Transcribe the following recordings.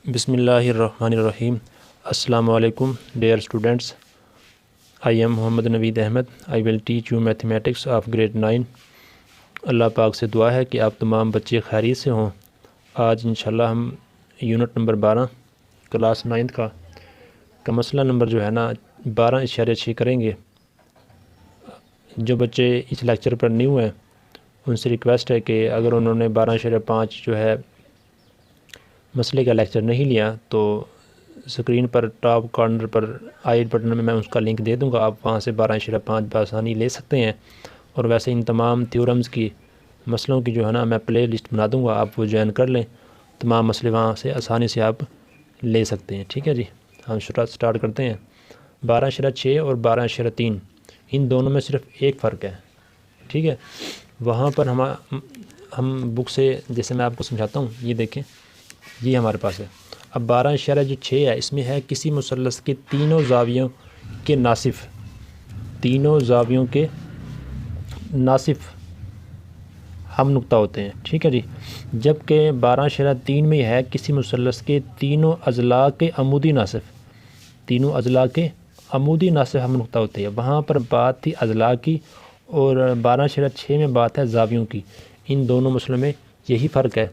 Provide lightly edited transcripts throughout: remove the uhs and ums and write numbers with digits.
بسم اللہ الرحمن الرحیم۔ السلام علیکم dear students, I am Muhammad Naveed Ahmed. I will teach you mathematics of grade 9۔ Allah پاک سے دعا ہے کہ آپ تمام بچے خیریت سے ہوں۔ آج انشاءاللہ ہم یونٹ نمبر 12 کلاس 9 کا مسئلہ نمبر جو ہے نا 12.6 کریں گے۔ جو بچے اس لیکچر پر نیو ہیں ان سے ریکویسٹ ہے کہ اگر انہوں نے 12.5 جو ہے مسئلے کا لیکچر نہیں لیا تو اسکرین پر ٹاپ کارنر پر آئی بٹن میں اس کا لنک دے دوں گا، آپ وہاں سے 12.5 بآسانی لے سکتے ہیں۔ اور ویسے ان تمام تھیورمز کی مسئلوں کی جو ہے نا میں پلے لسٹ بنا دوں گا، آپ وہ جوائن کر لیں، تمام مسئلے وہاں سے آسانی سے آپ لے سکتے ہیں۔ ٹھیک ہے جی، ہم سٹارٹ کرتے ہیں۔ 12.6 اور 12.3 ان دونوں میں صرف ایک فرق ہے۔ ٹھیک ہے، وہاں پر ہم بک سے جیسے میں آپ کو سمجھاتا ہوں، یہ دیکھیں، یہ ہمارے پاس ہے۔ اب 12.6 ہے، اس میں ہے کسی مثلث کے تینوں زاویوں کے ناصف، تینوں زاویوں کے ناصف ہم نقطہ ہوتے ہیں۔ ٹھیک ہے جی، جبکہ 12.3 میں ہے کسی مثلث کے تینوں اضلاع کے عمودی ناصف، تینوں اضلاع کے عمودی ناصف ہم نقطہ ہوتے ہیں۔ وہاں پر بات تھی اضلاع کی اور 12.6 میں بات ہے زاویوں کی۔ ان دونوں مسئلوں میں یہی فرق ہے،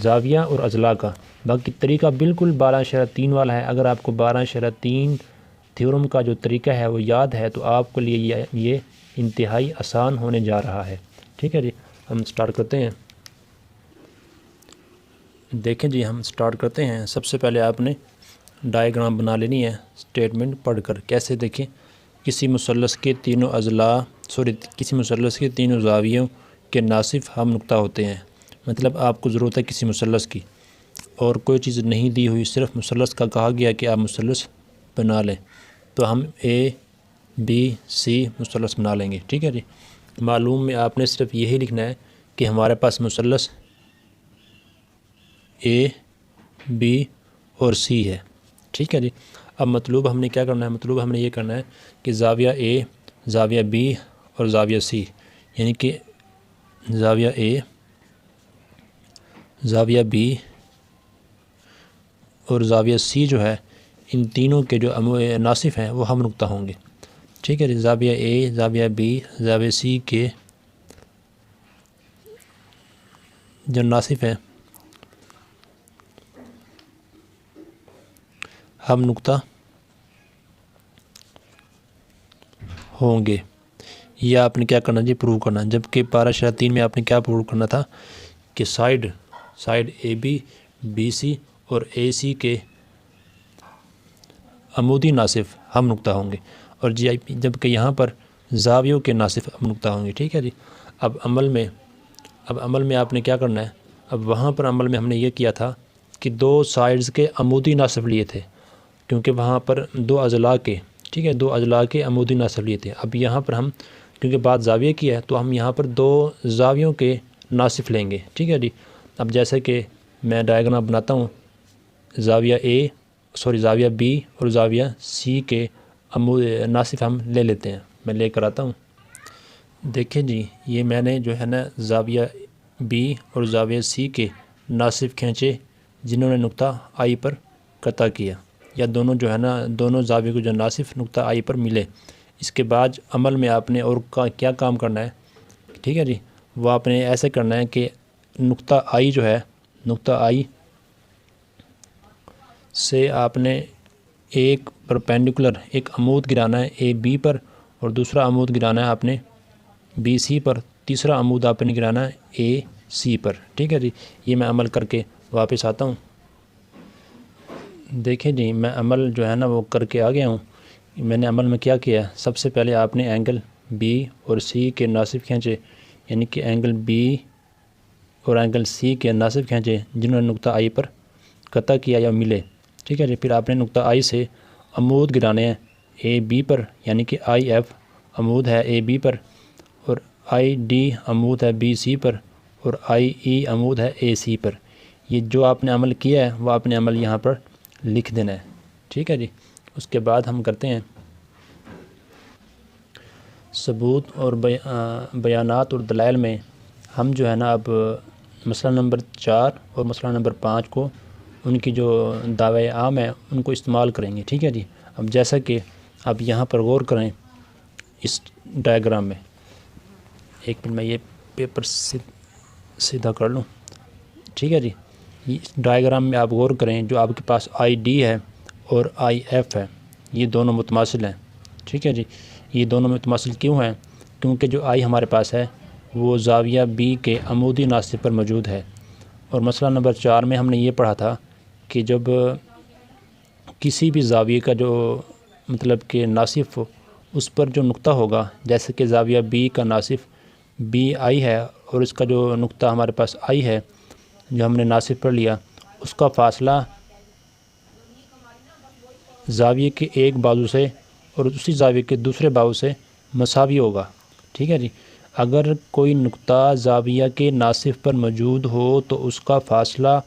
زاویہ اور اضلاع کا۔ باقی طریقہ بالکل 12.3 والا ہے۔ اگر آپ کو 12.3 تھیورم کا جو طریقہ ہے وہ یاد ہے تو آپ کے لیے یہ انتہائی آسان ہونے جا رہا ہے۔ ٹھیک ہے جی، ہم سٹارٹ کرتے ہیں۔ دیکھیں جی، ہم سٹارٹ کرتے ہیں۔ سب سے پہلے آپ نے ڈائیگرام بنا لینی ہے اسٹیٹمنٹ پڑھ کر۔ کیسے؟ دیکھیں، کسی مثلث کے تینوں اضلاع کسی مثلث کے تینوں زاویوں کے ناصف ہم نقطہ ہوتے ہیں۔ مطلب آپ کو ضرورت ہے کسی مثلث کی اور کوئی چیز نہیں دی ہوئی، صرف مثلث کا کہا گیا کہ آپ مثلث بنا لیں، تو ہم ABC مثلث بنا لیں گے۔ ٹھیک ہے جی، معلوم میں آپ نے صرف یہی لکھنا ہے کہ ہمارے پاس مثلث AB اور C ہے۔ ٹھیک ہے جی، اب مطلوب ہم نے کیا کرنا ہے؟ مطلوب ہم نے یہ کرنا ہے کہ زاویہ A، زاویہ B اور زاویہ C، یعنی کہ زاویہ A، زاویہ B اور زاویہ C جو ہے، ان تینوں کے جو ناصف ہیں وہ ہم نقطہ ہوں گے۔ ٹھیک ہے جی، زاویہ A، زاویہ B، زاویہ C کے جو ناصف ہیں ہم نقطہ ہوں گے۔ یہ آپ نے کیا کرنا جی؟ پروو کرنا۔ جبکہ 12.3 میں آپ نے کیا پروو کرنا تھا کہ سائڈ AB، BC اور AC کے عمودی ناصف ہم نقطہ ہوں گے، اور جبکہ یہاں پر زاویوں کے ناصف ہم نقطہ ہوں گے۔ ٹھیک ہے جی، اب عمل میں آپ نے کیا کرنا ہے؟ اب وہاں پر عمل میں ہم نے یہ کیا تھا کہ دو سائڈز کے عمودی ناصف لیے تھے، کیونکہ وہاں پر دو اضلاع کے، ٹھیک ہے، دو اضلاع کے عمودی ناصف لیے تھے۔ اب یہاں پر ہم کیونکہ بات زاویے کی ہے تو ہم یہاں پر دو زاویوں کے ناصف لیں گے۔ ٹھیک ہے جی، اب جیسے کہ میں ڈائیگرام بناتا ہوں، زاویہ B اور زاویہ C کے ناصف ہم لے لیتے ہیں۔ میں لے کر آتا ہوں۔ دیکھیں جی، یہ میں نے جو ہے نا زاویہ B اور زاویہ C کے ناصف کھینچے جنہوں نے نقطہ I پر قطع کیا، یا دونوں جو ہے نا دونوں زاویوں کو جو ناصف نقطہ I پر ملے۔ اس کے بعد عمل میں آپ نے اور کیا کام کرنا ہے؟ ٹھیک ہے جی، وہ آپ نے ایسے کرنا ہے کہ نقطہ I جو ہے، نقطہ I سے آپ نے ایک پرپینڈیکولر ایک عمود گرانا ہے AB پر، اور دوسرا عمود گرانا ہے آپ نے BC پر، تیسرا عمود آپ نے گرانا ہے AC پر۔ ٹھیک ہے جی، یہ میں عمل کر کے واپس آتا ہوں۔ دیکھیں جی، میں عمل جو ہے نا وہ کر کے آ گیا ہوں۔ میں نے عمل میں کیا کیا؟ سب سے پہلے آپ نے اینگل B اور C کے ناصف کھینچے، یعنی کہ اینگل B اور اینگل C کے ناصف کھینچے جنہوں نے نقطہ I پر قطع کیا یا ملے۔ ٹھیک ہے جی، پھر آپ نے نقطہ I سے عمود گرانے ہیں AB پر، یعنی کہ IF عمود ہے AB پر، اور ID عمود ہے BC پر، اور IE عمود ہے AC پر۔ یہ جو آپ نے عمل کیا ہے وہ آپ نے عمل یہاں پر لکھ دینا ہے۔ ٹھیک ہے جی، اس کے بعد ہم کرتے ہیں ثبوت اور بیانات اور دلائل میں ہم جو ہے نا اب مسئلہ نمبر 4 اور مسئلہ نمبر 5 کو ان کی جو دعوے عام ہیں ان کو استعمال کریں گے، ٹھیک ہے جی۔ اب جیسا کہ اب یہاں پر غور کریں اس ڈائیگرام میں، ایک منٹ میں یہ پیپر سیدھا کر لوں، ٹھیک ہے جی۔ اس ڈائیگرام میں آپ غور کریں، جو آپ کے پاس آئی ڈی ہے اور آئی ایف ہے، یہ دونوں متماثل ہیں، ٹھیک ہے جی۔ یہ دونوں متماثل کیوں ہیں؟ کیونکہ جو آئی ہمارے پاس ہے وہ زاویہ بی کے عمودی ناصب پر موجود ہے، اور مسئلہ نمبر 4 میں ہم نے یہ پڑھا تھا کہ جب کسی بھی زاویے کا جو مطلب کہ ناصف اس پر جو نقطہ ہوگا، جیسے کہ زاویہ بی کا ناصف بی آئی ہے اور اس کا جو نقطہ ہمارے پاس آئی ہے جو ہم نے ناصف پر لیا، اس کا فاصلہ زاویے کے ایک بازو سے اور اسی زاویے کے دوسرے بازو سے مساوی ہوگا، ٹھیک ہے جی۔ اگر کوئی نقطہ زاویہ کے ناصف پر موجود ہو تو اس کا فاصلہ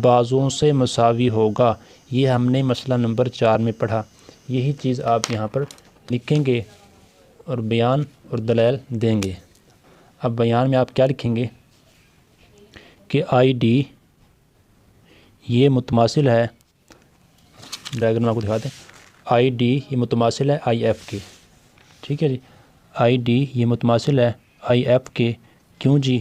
بازوؤں سے مساوی ہوگا، یہ ہم نے مسئلہ نمبر 4 میں پڑھا۔ یہی چیز آپ یہاں پر لکھیں گے اور بیان اور دلائل دیں گے۔ اب بیان میں آپ کیا لکھیں گے کہ آئی ڈی یہ متماثل ہے، ڈائیگرام آپ کو دکھا دیں، آئی ڈی یہ متماثل ہے آئی ایف کے، ٹھیک ہے جی۔ آئی ڈی یہ متماثل ہے آئی ایف کے، کیوں جی؟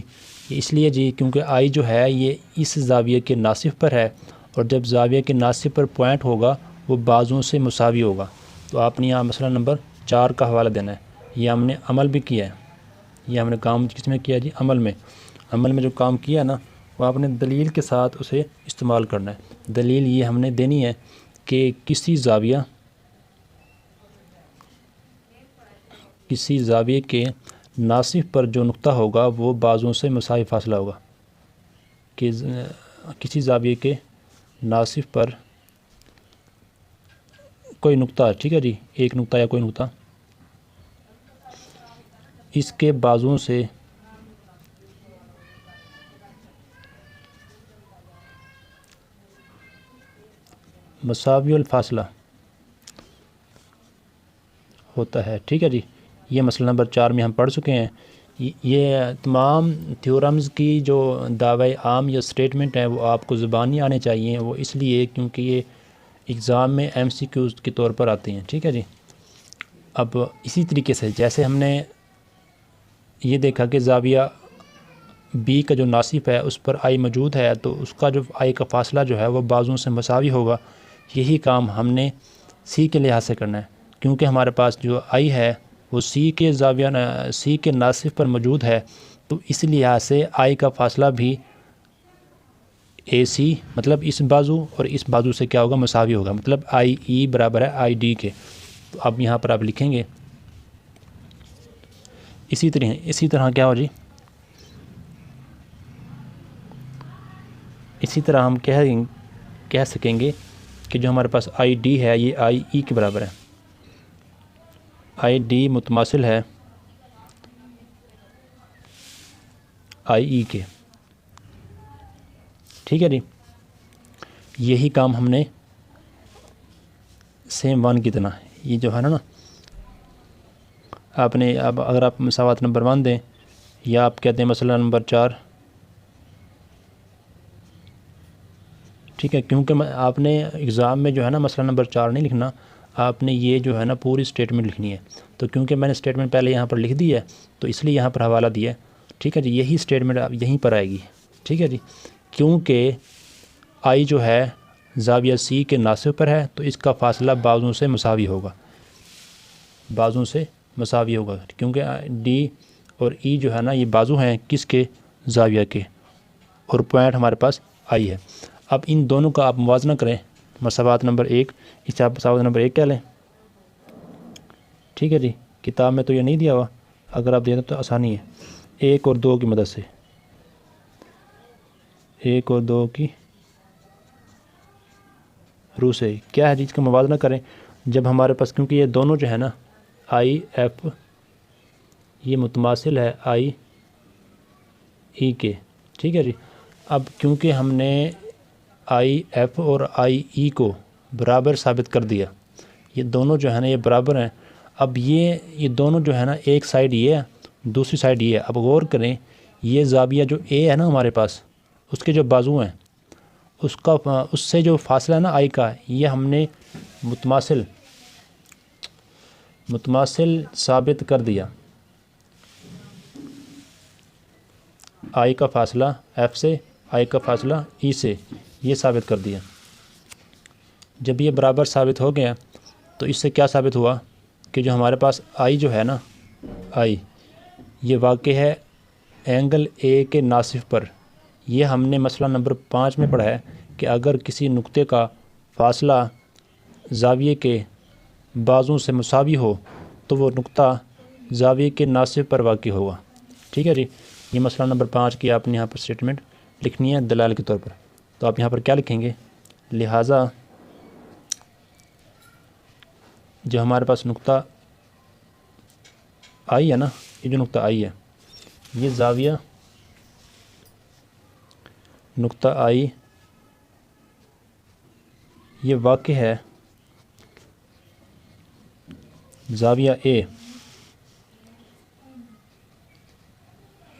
اس لیے جی کیونکہ آئی جو ہے یہ اس زاویے کے ناصف پر ہے، اور جب زاویے کے ناصف پر پوائنٹ ہوگا وہ بازوؤں سے مساوی ہوگا۔ تو آپ نے یہاں مسئلہ نمبر 4 کا حوالہ دینا ہے، یہ ہم نے عمل بھی کیا ہے، یہ ہم نے کام کس میں کیا جی؟ عمل میں۔ عمل میں جو کام کیا نا وہ آپ نے دلیل کے ساتھ اسے استعمال کرنا ہے۔ دلیل یہ ہم نے دینی ہے کہ کسی زاویے کے ناصف پر جو نقطہ ہوگا وہ بازوؤں سے مساوی فاصلہ ہوگا، کہ کسی زاویے کے ناصف پر کوئی نقطہ، ٹھیک ہے جی، ایک نقطہ یا کوئی نقطہ اس کے بازوؤں سے مساوی الفاصلہ ہوتا ہے، ٹھیک ہے جی۔ یہ مسئلہ نمبر 4 میں ہم پڑھ چکے ہیں۔ یہ تمام تھیورمز کی جو دعوی عام یا سٹیٹمنٹ ہیں وہ آپ کو زبانی آنے چاہیے، وہ اس لیے کیونکہ یہ ایگزام میں ایم سی کیوز کے طور پر آتے ہیں، ٹھیک ہے جی۔ اب اسی طریقے سے جیسے ہم نے یہ دیکھا کہ زاویہ بی کا جو ناصف ہے اس پر آئی موجود ہے، تو اس کا جو آئی کا فاصلہ جو ہے وہ بازوؤں سے مساوی ہوگا۔ یہی کام ہم نے سی کے لحاظ سے کرنا ہے، کیونکہ ہمارے پاس جو آئی ہے وہ سی کے ناصف پر موجود ہے، تو اس لحاظ سے آئی کا فاصلہ بھی اے سی مطلب اس بازو اور اس بازو سے کیا ہوگا؟ مساوی ہوگا، مطلب آئی ای برابر ہے آئی ڈی کے۔ تو اب یہاں پر آپ لکھیں گے اسی طرح کیا ہو جی؟ اسی طرح ہم کہہ سکیں گے کہ جو ہمارے پاس آئی ڈی ہے یہ آئی ای کے برابر ہے، آئی ڈی متماثل ہے آئی ای کے، ٹھیک ہے جی۔ یہی کام ہم نے سیم 1 کی طرح، یہ جو ہے نا آپ نے اب اگر آپ مساوات نمبر 1 دیں یا آپ کہتے ہیں مسئلہ نمبر 4، ٹھیک ہے، کیونکہ آپ نے ایگزام میں جو ہے نا مسئلہ نمبر 4 نہیں لکھنا، آپ نے یہ جو ہے نا پوری سٹیٹمنٹ لکھنی ہے۔ تو کیونکہ میں نے سٹیٹمنٹ پہلے یہاں پر لکھ دی ہے تو اس لیے یہاں پر حوالہ دیا ہے، ٹھیک ہے جی۔ یہی سٹیٹمنٹ اب یہیں پر آئے گی، ٹھیک ہے جی۔ کیونکہ آئی جو ہے زاویہ سی کے ناصف پر ہے تو اس کا فاصلہ بازوؤں سے مساوی ہوگا، کیونکہ ڈی اور ای جو ہے نا یہ بازو ہیں کس کے؟ زاویہ کے، اور پوائنٹ ہمارے پاس آئی ہے۔ اب ان دونوں کا آپ موازنہ کریں، مساوات نمبر 1، اس سے آپ مساوات نمبر 1 کہہ لیں، ٹھیک ہے جی۔ کتاب میں تو یہ نہیں دیا ہوا، اگر آپ دے دیں تو آسانی ہے، 1 اور 2 کی مدد سے، 1 اور 2 کی روح سے کیا ہے جی، اس کا موازنہ کریں۔ جب ہمارے پاس کیونکہ یہ دونوں جو ہے نا آئی ایف یہ متماثل ہے آئی ای کے، ٹھیک ہے جی۔ اب کیونکہ ہم نے آئی ایف اور آئی ای کو برابر ثابت کر دیا، یہ دونوں جو ہے نا یہ برابر ہیں۔ اب یہ دونوں جو ہے نا ایک سائڈ یہ ہے دوسری سائڈ یہ ہے۔ اب غور کریں، یہ زاویہ جو اے ہے نا ہمارے پاس، اس کے جو بازو ہیں اس سے جو فاصلہ ہے نا آئی کا، یہ ہم نے متماثل ثابت کر دیا. آئی کا فاصلہ ایف سے، آئی کا فاصلہ ای سے، یہ ثابت کر دیا. جب یہ برابر ثابت ہو گیا تو اس سے کیا ثابت ہوا کہ جو ہمارے پاس آئی جو ہے نا، آئی یہ واقع ہے اینگل اے کے ناصف پر. یہ ہم نے مسئلہ نمبر 5 میں پڑھا ہے کہ اگر کسی نقطے کا فاصلہ زاویے کے بازوں سے مساوی ہو تو وہ نقطہ زاویے کے ناصف پر واقع ہوگا. ٹھیک ہے جی، یہ مسئلہ نمبر 5 کی آپ نے یہاں پر اسٹیٹمنٹ لکھنی ہے دلائل کے طور پر. تو آپ یہاں پر کیا لکھیں گے؟ لہٰذا جو ہمارے پاس نقطہ آئی ہے نا، یہ جو نقطہ آئی ہے، یہ زاویہ نقطہ آئی یہ واقع ہے زاویہ اے،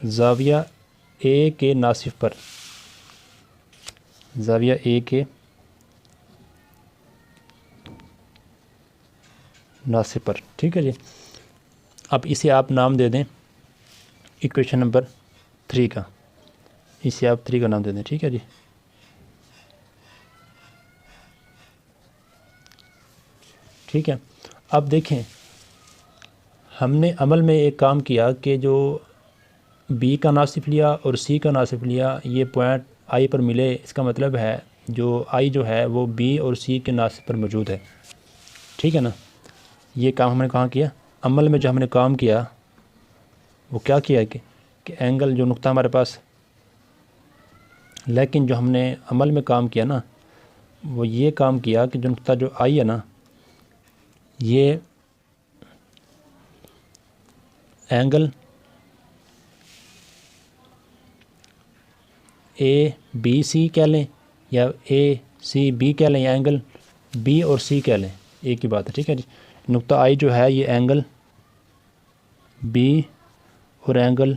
زاویہ اے کے ناصف پر، زاویہ اے کے ناصف پر. ٹھیک ہے جی، اب اسے آپ نام دے دیں ایکویشن نمبر 3 کا، اسے آپ 3 کا نام دے دیں. ٹھیک ہے جی، ٹھیک ہے. اب دیکھیں ہم نے عمل میں ایک کام کیا کہ جو بی کا ناصف لیا اور سی کا ناصف لیا، یہ پوائنٹ آئی پر ملے. اس کا مطلب ہے جو آئی جو ہے وہ بی اور سی کے ناصف پر موجود ہے. ٹھیک ہے نا، یہ کام ہم نے کہاں کیا؟ عمل میں جو ہم نے کام کیا وہ کیا کیا کہ اینگل جو نقطہ ہمارے پاس، لیکن جو ہم نے عمل میں کام کیا نا وہ یہ کام کیا کہ جو نقطہ جو آئی ہے نا، یہ اینگل اے بی سی کہہ لیں یا اے سی بی کہہ لیں یا اینگل بی اور سی کہہ لیں، ایک ہی بات ہے. ٹھیک ہے جی، نقطہ آئی جو ہے یہ اینگل بی اور اینگل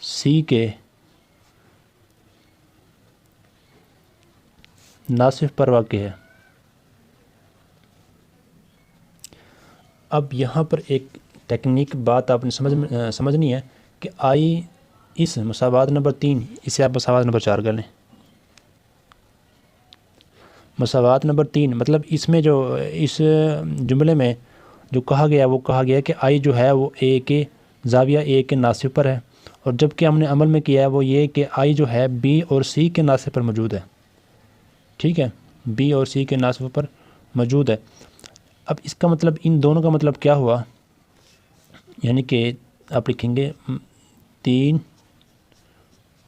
سی کے ناصف پر واقع ہے. اب یہاں پر ایک ٹیکنیک بات آپ نے سمجھنی ہے کہ آئی اس مساوات نمبر 3، اسے آپ مساوات نمبر 4 کر لیں. مساوات نمبر 3 مطلب اس میں جو اس جملے میں جو کہا گیا وہ کہا گیا کہ آئی جو ہے وہ اے کے زاویہ اے کے ناصف پر ہے، اور جب کہ ہم نے عمل میں کیا ہے وہ یہ کہ آئی جو ہے بی اور سی کے ناصف پر موجود ہے. ٹھیک ہے، بی اور سی کے ناصف پر موجود ہے. اب اس کا مطلب ان دونوں کا مطلب کیا ہوا؟ یعنی کہ آپ لکھیں گے 3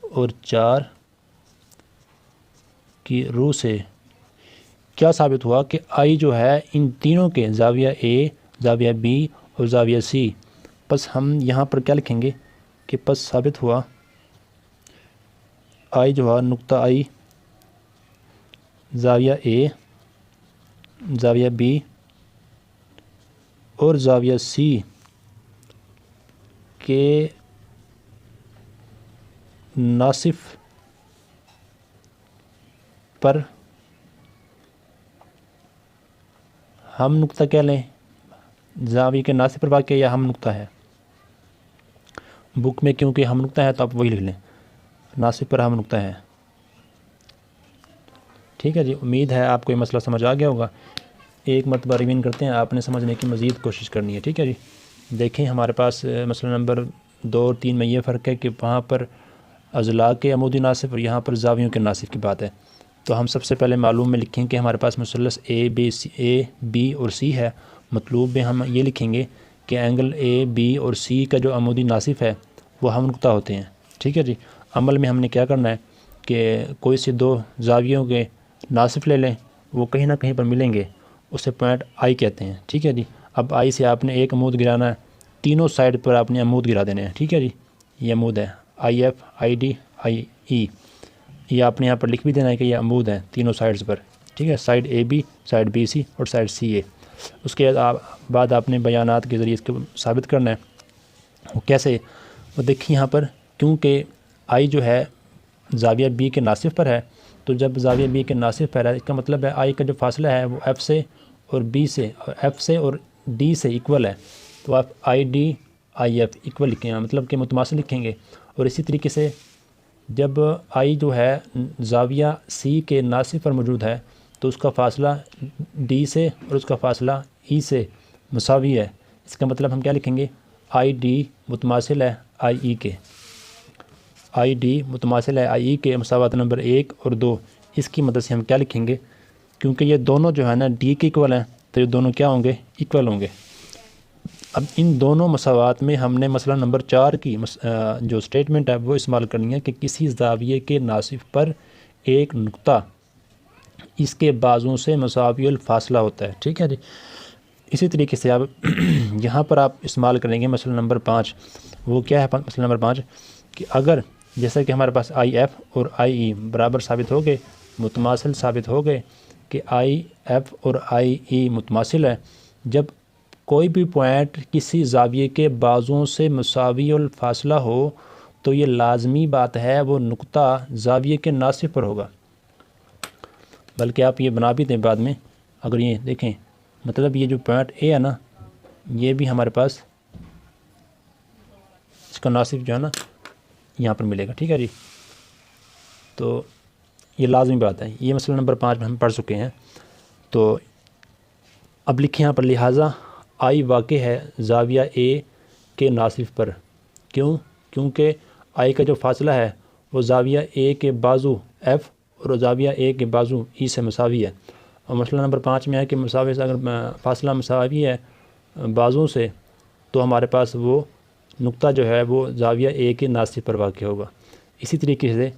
اور 4 کی روح سے کیا ثابت ہوا کہ آئی جو ہے ان تینوں کے زاویہ اے، زاویہ بی اور زاویہ سی. پس ہم یہاں پر کیا لکھیں گے کہ پس ثابت ہوا آئی جو ہے نقطہ آئی زاویہ اے، زاویہ بی اور زاویہ سی کے ناصف پر ہم نقطہ کہہ لیں، زاویہ کے ناصف پر واقع یا ہم نقطہ ہے. بک میں کیونکہ ہم نقطہ ہے تو آپ وہی لکھ لیں، ناصف پر ہم نقطہ ہے. ٹھیک ہے جی، امید ہے آپ کو یہ مسئلہ سمجھ آ گیا ہوگا. ایک مرتبہ ریویژن کرتے ہیں، آپ نے سمجھنے کی مزید کوشش کرنی ہے. ٹھیک ہے جی، دیکھیں ہمارے پاس مسئلہ نمبر 2 اور 3 میں یہ فرق ہے کہ وہاں پر اضلاع کے عمودی ناصف اور یہاں پر زاویوں کے ناصف کی بات ہے. تو ہم سب سے پہلے معلوم میں لکھیں کہ ہمارے پاس مثلث اے بی اور سی ہے. مطلوب میں ہم یہ لکھیں گے کہ اینگل اے بی اور سی کا جو عمودی ناصف ہے وہ ہم نقطہ ہوتے ہیں. ٹھیک ہے جی، عمل میں ہم نے کیا کرنا ہے کہ کوئی سے 2 زاویوں کے ناصف لے لیں، وہ کہیں نہ کہیں پر ملیں گے، اسے پوائنٹ آئی کہتے ہیں. ٹھیک ہے جی، اب آئی سے آپ نے ایک عمود گرانا ہے، تینوں سائڈ پر آپ نے عمود گرا دینے ہیں. ٹھیک ہے جی، یہ عمود ہے آئی ایف، آئی ڈی، آئی ای. یہ آپ نے یہاں پر لکھ بھی دینا ہے کہ یہ عمود ہیں تینوں سائڈز پر. ٹھیک ہے، side A B, side B C اور سائڈ سی اے. اس کے بعد آپ نے بیانات کے ذریعے اس کو ثابت کرنا ہے. وہ کیسے؟ وہ دیکھیں یہاں پر کیونکہ آئی جو ہے زاویہ بی کے ناصف پر ہے تو جب زاویہ بی کے ناصف پر ہے، اس کا مطلب ہے آئی کا جو فاصلہ ہے وہ ایف سے اور بی سے اور ایف سے اور ڈی سے ایکول ہے، تو آپ I D I F equal لکھیں گے، مطلب کہ متماثل لکھیں گے۔ اور اسی طریقے سے جب آئی جو ہے زاویہ سی کے ناصف پر موجود ہے تو اس کا فاصلہ ڈی سے اور اس کا فاصلہ ای سے مساوی ہے، اس کا مطلب ہم کیا لکھیں گے، آئی ڈی متماثل ہے آئی ای کے، آئی ڈی متماثل ہے آئی ای کے مساوات نمبر 1 اور 2، اس کی مدد سے ہم کیا لکھیں گے، کیونکہ یہ دونوں جو ہے نا ڈی کے ایکول ہیں تو یہ دونوں کیا ہوں گے، ایکول ہوں گے۔ اب ان دونوں مساوات میں ہم نے مسئلہ نمبر 4 کی جو سٹیٹمنٹ ہے وہ استعمال کرنی ہے کہ کسی زاویے کے ناصف پر ایک نقطہ اس کے بازوں سے مساوی الفاصلہ ہوتا ہے، ٹھیک ہے جی۔ اسی طریقے سے اب یہاں پر آپ استعمال کریں گے مسئلہ نمبر 5، وہ کیا ہے مسئلہ نمبر 5 کہ اگر جیسا کہ ہمارے پاس آئی ایف اور آئی ای برابر ثابت ہو گئے، متماثل ثابت ہو گئے کہ آئی ایف اور آئی ای متماثل ہے، جب کوئی بھی پوائنٹ کسی زاویے کے بازوں سے مساوی الفاصلہ ہو تو یہ لازمی بات ہے وہ نقطہ زاویے کے ناصف پر ہوگا۔ بلکہ آپ یہ بنا بھی دیں بعد میں، اگر یہ دیکھیں مطلب یہ جو پوائنٹ اے ہے نا یہ بھی ہمارے پاس اس کا ناصف جو ہے نا یہاں پر ملے گا، ٹھیک ہے جی۔ تو یہ لازمی بات ہے، یہ مسئلہ نمبر 5 میں ہم پڑھ چکے ہیں۔ تو اب لکھیں یہاں پر لہٰذا آئی واقع ہے زاویہ اے کے ناصف پر، کیونکہ آئی کا جو فاصلہ ہے وہ زاویہ اے کے بازو ایف اور زاویہ اے کے بازو ای سے مساوی ہے۔ اور مسئلہ نمبر 5 میں ہے کہ مساوی سے اگر فاصلہ مساوی ہے بازوں سے تو ہمارے پاس وہ نقطہ جو ہے وہ زاویہ اے کے ناصف پر واقع ہوگا۔ اسی طریقے سے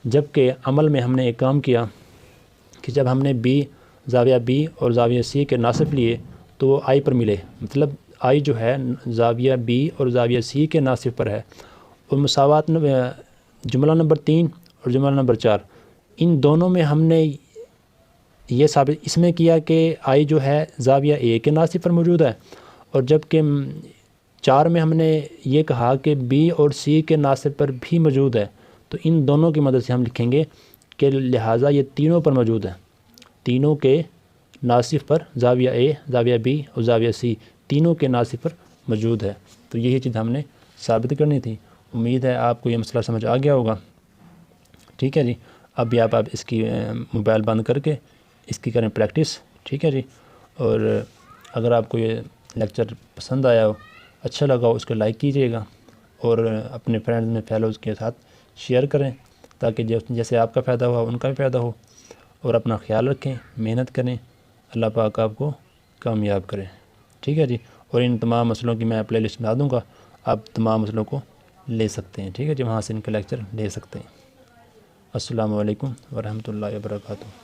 جب کہ عمل میں ہم نے ایک کام کیا کہ جب ہم نے زاویہ بی اور زاویہ سی کے ناصف لیے تو وہ آئی پر ملے، مطلب آئی جو ہے زاویہ بی اور زاویہ سی کے ناصف پر ہے۔ اور مساوات جملہ نمبر 3 اور جملہ نمبر 4 ان دونوں میں ہم نے یہ ثابت اس میں کیا کہ آئی جو ہے زاویہ اے کے ناصف پر موجود ہے، اور جب کہ 4 میں ہم نے یہ کہا کہ بی اور سی کے ناصف پر بھی موجود ہے، تو ان دونوں کی مدد سے ہم لکھیں گے کہ لہٰذا یہ تینوں پر موجود ہے، تینوں کے ناصف پر زاویہ اے، زاویہ بی اور زاویہ سی تینوں کے ناصف پر موجود ہے۔ تو یہی چیز ہم نے ثابت کرنی تھی۔ امید ہے آپ کو یہ مسئلہ سمجھ آ گیا ہوگا، ٹھیک ہے جی۔ اب بھی آپ اس کی موبائل بند کر کے اس کی کریں پریکٹس، ٹھیک ہے جی۔ اور اگر آپ کو یہ لیکچر پسند آیا ہو، اچھا لگا ہو، اس کو لائک کیجیے گا اور اپنے فرینڈز میں فیلوز کے ساتھ شیئر کریں تاکہ جیسے آپ کا فائدہ ہوا ان کا بھی فائدہ ہو۔ اور اپنا خیال رکھیں، محنت کریں، اللہ پاک آپ کو کامیاب کریں، ٹھیک ہے جی۔ اور ان تمام مسئلوں کی میں پلے لسٹ بنا دوں گا، آپ تمام مسئلوں کو لے سکتے ہیں، ٹھیک ہے جی، وہاں سے ان کے لیکچر لے سکتے ہیں۔ السلام علیکم ورحمۃ اللہ وبرکاتہ۔